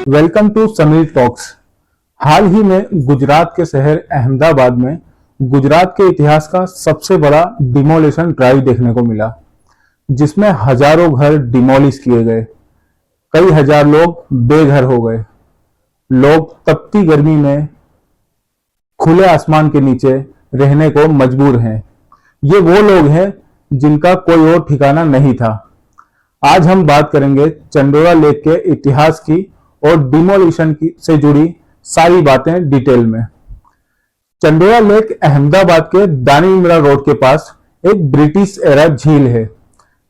Welcome to Sameer talks. हाल ही में गुजरात के शहर अहमदाबाद में गुजरात के इतिहास का सबसे बड़ा डिमोलिशन ड्राइव देखने को मिला, जिसमें हजारों घर डिमोलिश किए गए, कई हजार लोग बेघर हो गए। लोग तपती गर्मी में खुले आसमान के नीचे रहने को मजबूर हैं। ये वो लोग हैं जिनका कोई और ठिकाना नहीं था। आज हम बात करेंगे चंडोरा लेक के इतिहास की और डिमोलिशन की से जुड़ी सारी बातें डिटेल में। चंडोरा लेक अहमदाबाद के दानिमरा रोड के पास एक ब्रिटिश एरा झील है,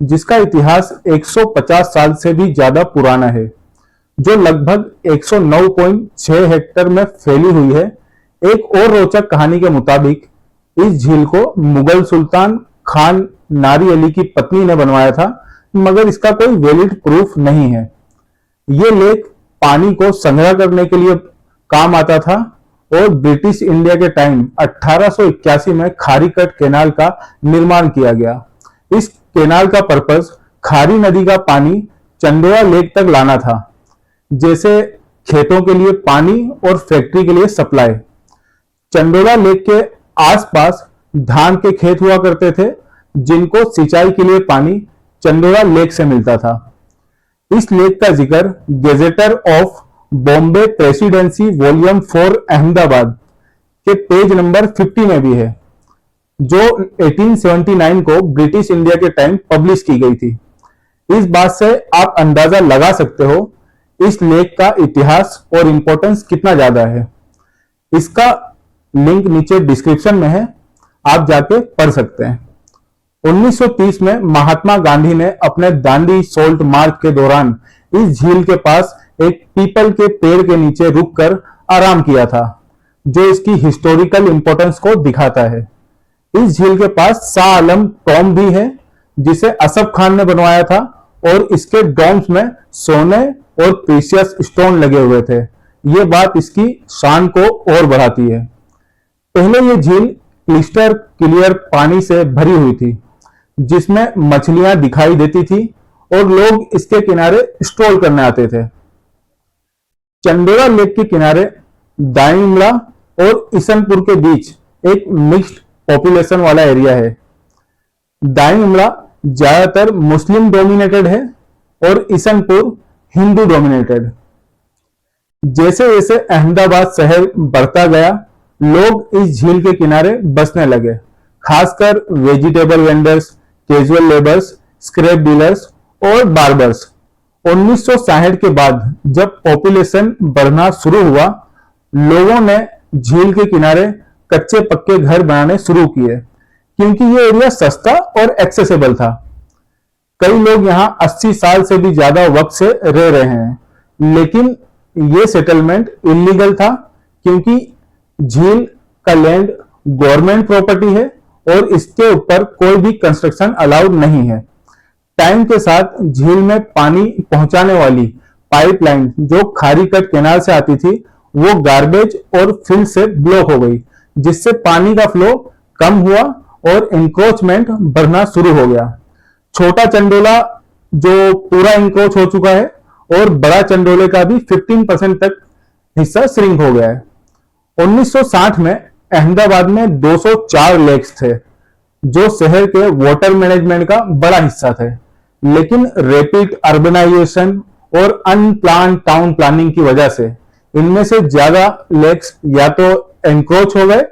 जिसका इतिहास 150 साल से भी ज्यादा पुराना है, जो लगभग 109.6 हेक्टेयर में फैली हुई है। एक और रोचक कहानी के मुताबिक इस झील को मुगल सुल्तान खान नारी अली की पत्नी ने बनवाया था, मगर इसका कोई वैलिड प्रूफ नहीं है। ये लेक पानी को संग्रह करने के लिए काम आता था और ब्रिटिश इंडिया के टाइम 1881 में खारीकट कैनाल का निर्माण किया गया। इस कैनाल का पर्पस खारी नदी का पानी चंडोरा लेक तक लाना था, जैसे खेतों के लिए पानी और फैक्ट्री के लिए सप्लाई। चंडोरा लेक के आसपास धान के खेत हुआ करते थे, जिनको सिंचाई के लिए पानी चंडोरा लेक से मिलता था। इस लेक का जिक्र gazetteer of Bombay presidency volume 4 Ahmedabad के पेज नंबर 50 में भी है, जो 1879 को ब्रिटिश इंडिया के टाइम पब्लिश की गई थी। इस बात से आप अंदाजा लगा सकते हो इस लेक का इतिहास और इंपॉर्टेंस कितना ज्यादा है। इसका लिंक नीचे डिस्क्रिप्शन में है, आप जाके पढ़ सकते हैं। 1930 में महात्मा गांधी ने अपने दांडी सोल्ट मार्च के दौरान इस झील के पास एक पीपल के पेड़ के नीचे रुककर आराम किया था, जो इसकी हिस्टोरिकल इंपॉर्टेंस को दिखाता है। इस झील के पास शाह आलम टॉम भी है, जिसे असफ खान ने बनवाया था, और इसके डोम्स में सोने और प्रीशियस स्टोन लगे हुए थे। ये बात इसकी शान को और बढ़ाती है। पहले ये झील क्लिस्टर क्लियर पानी से भरी हुई थी, जिसमें मछलियां दिखाई देती थी और लोग इसके किनारे स्ट्रोल करने आते थे। चंडोरा लेक के किनारे दानिमरा और ईसनपुर के बीच एक मिक्स्ड पॉपुलेशन वाला एरिया है। दानिमरा ज्यादातर मुस्लिम डोमिनेटेड है और ईसनपुर हिंदू डोमिनेटेड। जैसे जैसे अहमदाबाद शहर बढ़ता गया, लोग इस झील के किनारे बसने लगे, खासकर vegetable vendors, casual labours, scrap dealers और बार्बर्स। 1960 के बाद जब पॉपुलेशन बढ़ना शुरू हुआ, लोगों ने झील के किनारे कच्चे पक्के घर बनाने शुरू किए, क्योंकि ये एरिया सस्ता और एक्सेसिबल था। कई लोग यहां 80 साल से भी ज्यादा वक्त से रह रहे हैं, लेकिन ये सेटलमेंट इलीगल था, क्योंकि झील का लैंड गवर्नमेंट प्रॉपर्टी है और इसके ऊपर कोई भी कंस्ट्रक्शन अलाउड नहीं है। टाइम के साथ झील में पानी पहुंचाने वाली पाइपलाइन जो खारीकट कैनाल से आती थी, वो गार्बेज और फिल से ब्लॉक हो गई, जिससे पानी का फ्लो कम हुआ और इंक्रोचमेंट बढ़ना शुरू हो गया। छोटा चंडोला जो पूरा इंक्रोच हो चुका है और बड़ा चंडोले का भी 15% तक हिस्सा श्रिंक हो गया है। 1960 में अहमदाबाद में 204 लेक्स थे, जो शहर के वाटर मैनेजमेंट का बड़ा हिस्सा थे, लेकिन रैपिड अर्बनाइजेशन और अनप्लान्ड टाउन प्लानिंग की वजह से इनमें से ज्यादा लेक्स या तो एनक्रोच हो गए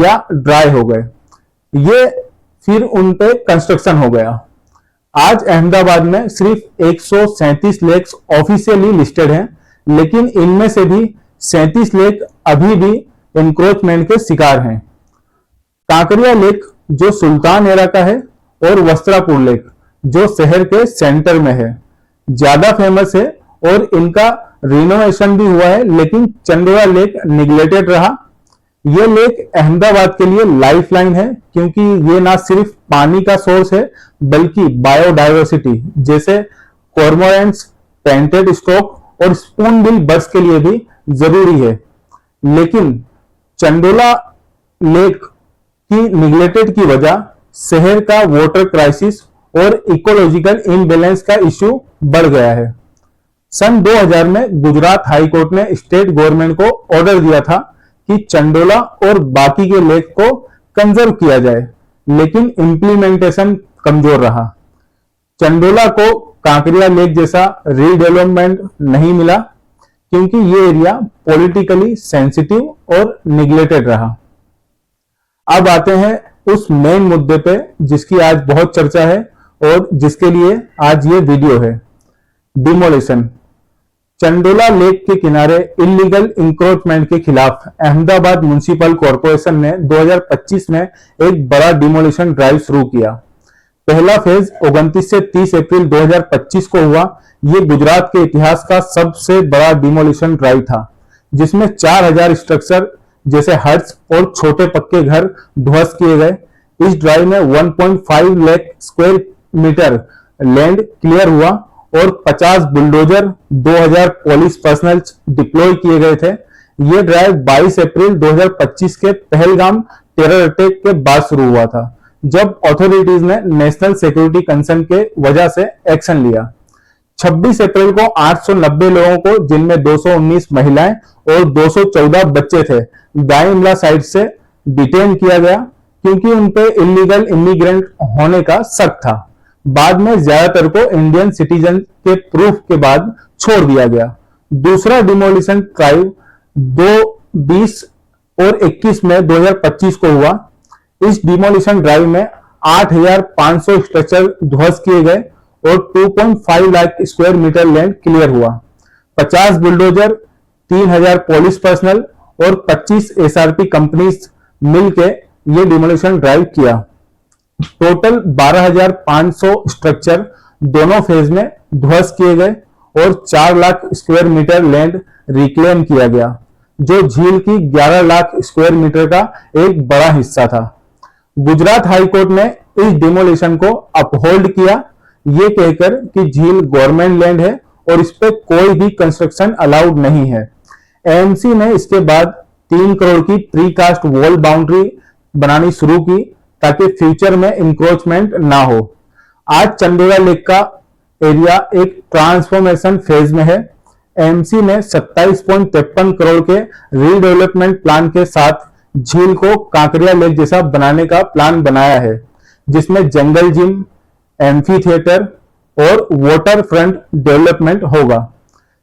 या ड्राई हो गए। ये फिर उन पे कंस्ट्रक्शन हो गया। आज अहमदाबाद में सिर्फ 137 लेक्स ऑफिशियली लिस्टेड हैं, लेकिन इनमें से भी 37 लेक अभी भी एनक्रोचमेंट के शिकार हैं। कांकरिया लेक जो सुल्तान एरा का है और वस्त्रापुर लेक जो शहर के सेंटर में है, ज्यादा फेमस है और इनका रिनोवेशन भी हुआ है, लेकिन चंडोरा लेक निगलेक्टेड रहा। यह लेक अहमदाबाद के लिए लाइफलाइन है, क्योंकि ये ना सिर्फ पानी का सोर्स है, बल्कि बायोडायवर्सिटी जैसे कॉर्मोरेंट्स, पेंटेड स्टॉक और स्पूनबिल बर्ड्स के लिए भी जरूरी है। लेकिन चंडोला लेक की निगलेक्टेड की वजह शहर का वाटर क्राइसिस और इकोलॉजिकल इम्बैलेंस का इश्यू बढ़ गया है। सन 2000 में गुजरात हाई कोर्ट ने स्टेट गवर्नमेंट को ऑर्डर दिया था कि चंडोला और बाकी के लेक को कंजर्व किया जाए, लेकिन इंप्लीमेंटेशन कमजोर रहा। चंडोला को कांकरिया लेक जैसा रीडेवलपमेंट नहीं मिला क्योंकि ये एरिया पॉलिटिकली सेंसिटिव और निग्लेक्टेड रहा। अब आते हैं उस मेन मुद्दे पे जिसकी आज बहुत चर्चा है और जिसके लिए आज ये वीडियो है, डिमोलिशन। चंडोला लेक के किनारे इलीगल इंक्रोचमेंट के खिलाफ अहमदाबाद म्युनिसिपल कॉर्पोरेशन ने 2025 में एक बड़ा डिमोलिशन ड्राइव शुरू किया। पहला फेज 29 से 30 अप्रैल 2025 को हुआ। ये गुजरात के इतिहास का सबसे बड़ा डिमोलिशन ड्राइव था, जिसमें 4000 स्ट्रक्चर जैसे हट्स और छोटे पक्के घर ध्वस्त किए गए। इस ड्राइव में 1.5 lakh square metre land clear हुआ और 50 बुलडोजर, 2000 पुलिस पर्सनल डिप्लॉय किए गए थे। यह ड्राइव 22 अप्रैल 2025 के पहलगाम टेरर अटैक के बाद शुरू हुआ था, जब अथॉरिटीज ने नेशनल सिक्योरिटी कंसर्न के वजह से एक्शन लिया। 26 अप्रैल को 890 लोगों को, जिनमें 219 महिलाएं और 214 बच्चे थे, दाइमला साइड से डिटेन किया गया क्योंकि उन पे इलीगल इमिग्रेंट होने का शक था। बाद में ज्यादातर को इंडियन सिटीजन के प्रूफ के बाद छोड़ दिया गया। दूसरा डिमोलिशन ड्राइव 20 और 21 में 2025 को हुआ। इस डिमोलिशन ड्राइव में 8500 स्ट्रक्चर ध्वस्त किए गए और 2.5 lakh square metre land clear हुआ। 50 बुलडोजर, 3000 पुलिस पर्सनल और 25 एसआरपी कंपनीज मिलके ये डिमोलिशन ड्राइव किया। टोटल 12500 स्ट्रक्चर दोनों फेज में ध्वस्त किए गए और 4 lakh square metre land reclaim किया गया, जो झील की 11 लाख स्क्वायर मीटर का एक बड़ा हिस्सा था। गुजरात हाई कोर्ट ने इस डिमोलिशन को अपहोल्ड किया, ये कहकर कि झील गवर्नमेंट लैंड है और इस पे कोई भी कंस्ट्रक्शन अलाउड नहीं है। एएमसी ने इसके बाद 3 करोड़ की प्रीकास्ट वॉल बाउंड्री बनानी शुरू की ताकि फ्यूचर में इंक्रोचमेंट ना हो। आज चंडोला लेक का एरिया एक ट्रांसफॉर्मेशन फेज में है। एएमसी ने 27.53 करोड़ के रीडेवलपमेंट प्लान के साथ झील को कांकरिया लेक जैसा बनाने का प्लान बनाया है, जिसमें जंगल जिम, एम्फी थिएटर और वाटर फ्रंट डेवलपमेंट होगा।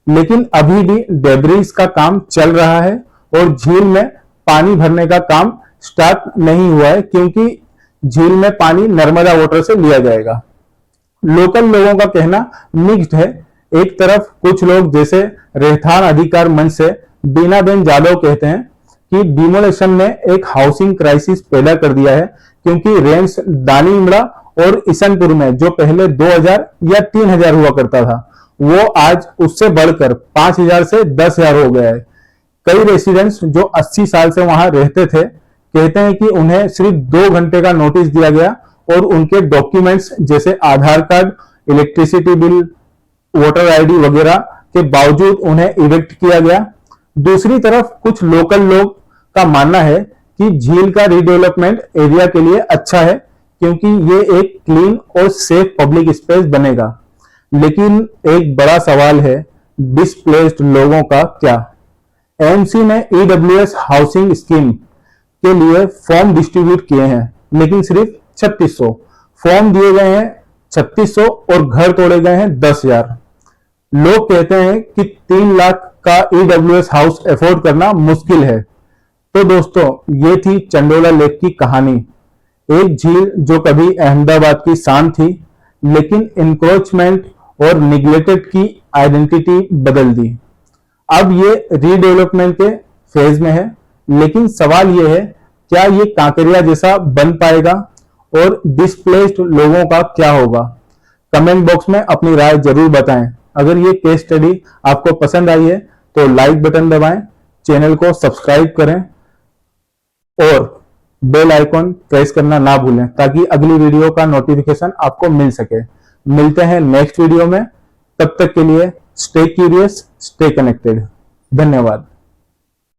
लेकिन अभी भी डेब्रिज का काम चल रहा है और झील में पानी भरने का काम स्टार्ट नहीं हुआ है क्योंकि झील में पानी नर्मदा वाटर से लिया जाएगा। लोकल लोगों का कहना मिक्स्ड है। एक तरफ कुछ लोग जैसे रेहथान अधिकार मंच से बीनाबेन जादव कहते हैं कि डिमोलिशन ने एक हाउसिंग क्राइसिस पैदा कर दिया है क्योंकि रेंट्स दानीमड़ा और ईसनपुर में जो पहले 2000 या 3000 हुआ करता था, वो आज उससे बढ़कर 5000 से 10000 हो गया है। कई रेसिडेंट्स जो 80 साल से वहां रहते थे कहते हैं कि उन्हें सिर्फ 2 घंटे का नोटिस दिया गया और उनके डॉक्यूमेंट्स जैसे Aadhaar card, electricity bill, voter ID वगैरह के बावजूद उन्हें इविक्ट किया गया। दूसरी तरफ कुछ लोकल लोग का मानना है कि झील का रीडेवलपमेंट एरिया के लिए अच्छा है क्योंकि ये एक क्लीन और सेफ पब्लिक स्पेस बनेगा। लेकिन एक बड़ा सवाल है, डिस्प्लेस्ड लोगों का क्या? एएमसी ने ईडब्ल्यूएस हाउसिंग स्कीम के लिए फॉर्म डिस्ट्रीब्यूट किए हैं, लेकिन सिर्फ 3600 फॉर्म दिए गए हैं, 3600 और घर तोड़े गए हैं 10000। लोग कहते हैं कि 3 लाख का ईडब्ल्यूएस हाउस अफोर्ड करना मुश्किल है। तो दोस्तों, ये थी चंडोला लेक की कहानी। एक झील जो कभी अहमदाबाद की शान थी, लेकिन इंक्रोचमेंट और निग्लेक्टेड की आइडेंटिटी बदल दी। अब ये रीडेवलपमेंट के फेज में है, लेकिन सवाल ये है, क्या ये कांकरिया जैसा बन पाएगा और डिस्प्लेस्ड लोगों का क्या होगा? कमेंट बॉक्स में अपनी राय जरूर बताएं। अगर ये केस स्टडी आपको पसंद आई है तो लाइक बटन दबाएं, चैनल को सब्सक्राइब करें और बेल आइकॉन प्रेस करना ना भूलें ताकि अगली वीडियो का नोटिफिकेशन आपको मिल सके। मिलते हैं नेक्स्ट वीडियो में, तब तक के लिए स्टे क्यूरियस, स्टे कनेक्टेड। धन्यवाद।